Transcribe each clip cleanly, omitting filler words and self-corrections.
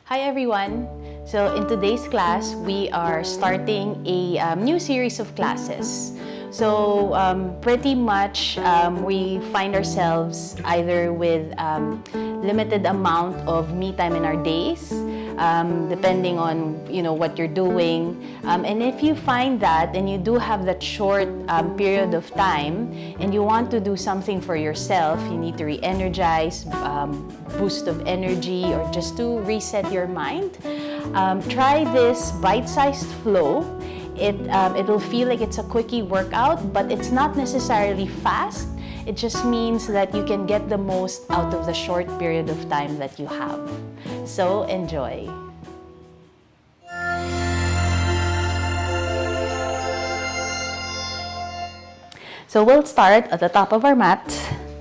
Hi everyone! So in today's class, we are starting a new series of classes. So pretty much we find ourselves either with limited amount of me time in our days, depending on what you're doing. And if you find that and you do have that short period of time and you want to do something for yourself, you need to re-energize, boost of energy, or just to reset your mind, try this bite-sized flow. It'll feel like it's a quickie workout, but it's not necessarily fast. It just means that you can get the most out of the short period of time that you have. So enjoy. So we'll start at the top of our mat.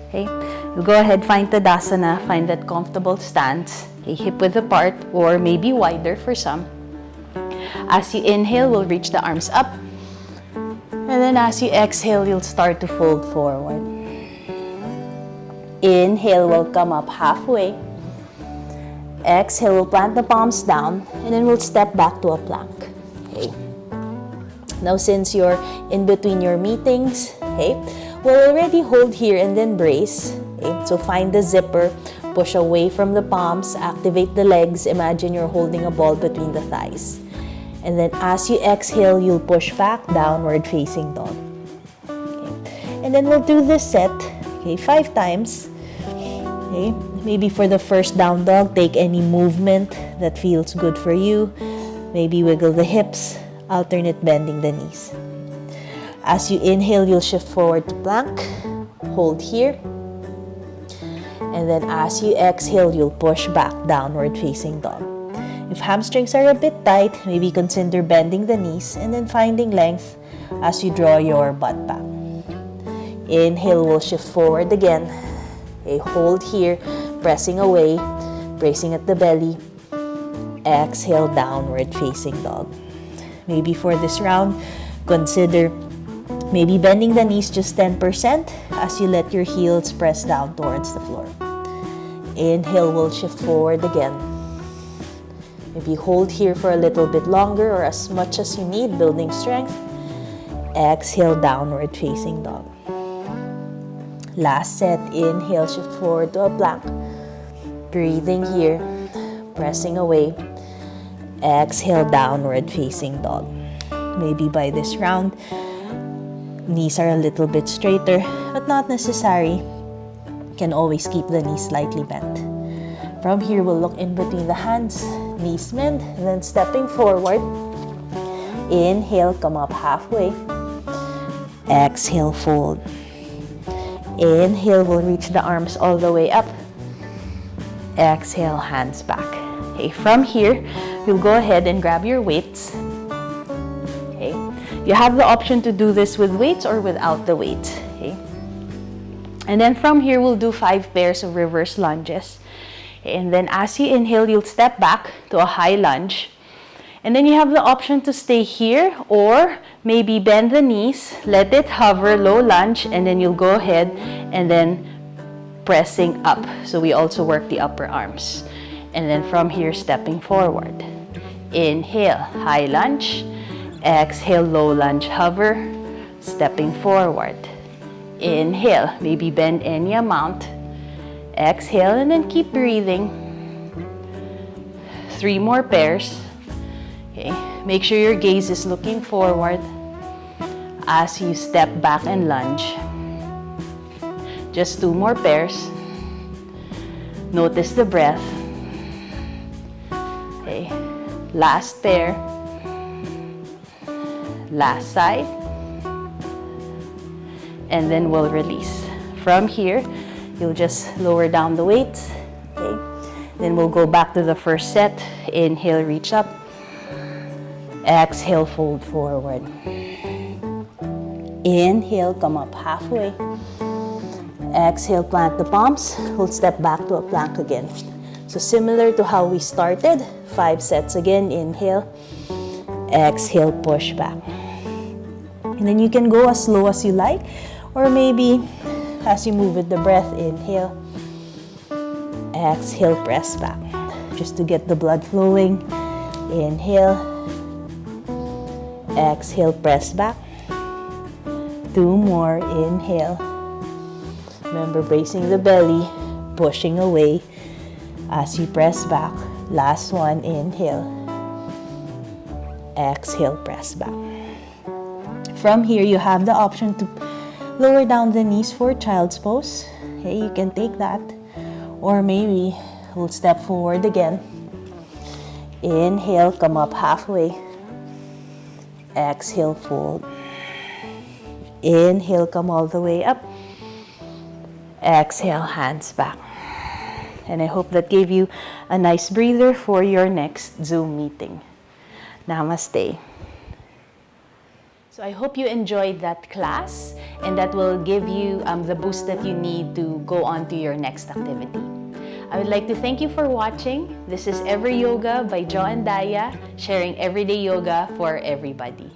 Okay, we'll go ahead, find Tadasana, find that comfortable stance. Okay, hip width apart or maybe wider for some. As you inhale, we'll reach the arms up. And then as you exhale, you'll start to fold forward. Inhale, we'll come up halfway. Exhale, we'll plant the palms down. And then we'll step back to a plank. Okay. Now, since you're in between your meetings, okay, we'll already hold here and then brace. Okay. So find the zipper, push away from the palms, activate the legs. Imagine you're holding a ball between the thighs. And then as you exhale, you'll push back, downward facing dog. Okay. And then we'll do this set, okay, 5 times. Okay. Maybe for the first down dog, take any movement that feels good for you. Maybe wiggle the hips, alternate bending the knees. As you inhale, you'll shift forward to plank, hold here. And then as you exhale, you'll push back, downward facing dog. If hamstrings are a bit tight, maybe consider bending the knees and then finding length as you draw your butt back. Inhale, we'll shift forward again. Okay, hold here, pressing away, bracing at the belly. Exhale, downward facing dog. Maybe for this round, consider maybe bending the knees just 10% as you let your heels press down towards the floor. Inhale, we'll shift forward again. Maybe hold here for a little bit longer or as much as you need, building strength. Exhale, downward facing dog. Last set, inhale, shift forward to a plank. Breathing here, pressing away. Exhale, downward facing dog. Maybe by this round, knees are a little bit straighter, but not necessary. You can always keep the knees slightly bent. From here, we'll look in between the hands, knees bend, and then stepping forward. Inhale, come up halfway. Exhale, fold. Inhale, we'll reach the arms all the way up. Exhale, hands back. Okay, from here, you'll go ahead and grab your weights. Okay, you have the option to do this with weights or without the weight. Okay, and then from here, we'll do 5 pairs of reverse lunges. And then as you inhale, you'll step back to a high lunge. And then you have the option to stay here or maybe bend the knees, let it hover, low lunge, and then you'll go ahead and then pressing up. So we also work the upper arms. And then from here, stepping forward. Inhale, high lunge. Exhale, low lunge, hover, stepping forward. Inhale, maybe bend any amount. Exhale, and then keep breathing. 3 more pairs. Okay. Make sure your gaze is looking forward as you step back and lunge. Just 2 more pairs. Notice the breath. Okay. Last pair. Last side. And then we'll release. From here, you'll just lower down the weights. Okay. Then we'll go back to the first set. Inhale, reach up. Exhale, fold forward. Inhale, come up halfway. Exhale, plant the palms. We'll step back to a plank again. So similar to how we started, 5 sets again. Inhale. Exhale, push back. And then you can go as slow as you like, or maybe as you move with the breath, inhale. Exhale, press back. just to get the blood flowing. Inhale. Exhale, press back. 2 more. Inhale. Remember, bracing the belly, pushing away as you press back. Last one. Inhale. Exhale, press back. From here, you have the option to lower down the knees for child's pose. Okay, you can take that. Or maybe we'll step forward again. Inhale, come up halfway. Exhale, fold. Inhale, come all the way up. Exhale, hands back. And I hope that gave you a nice breather for your next Zoom meeting. Namaste. So I hope you enjoyed that class and that will give you the boost that you need to go on to your next activity. I would like to thank you for watching. This is Every Yoga by Jo and Daya, sharing everyday yoga for everybody.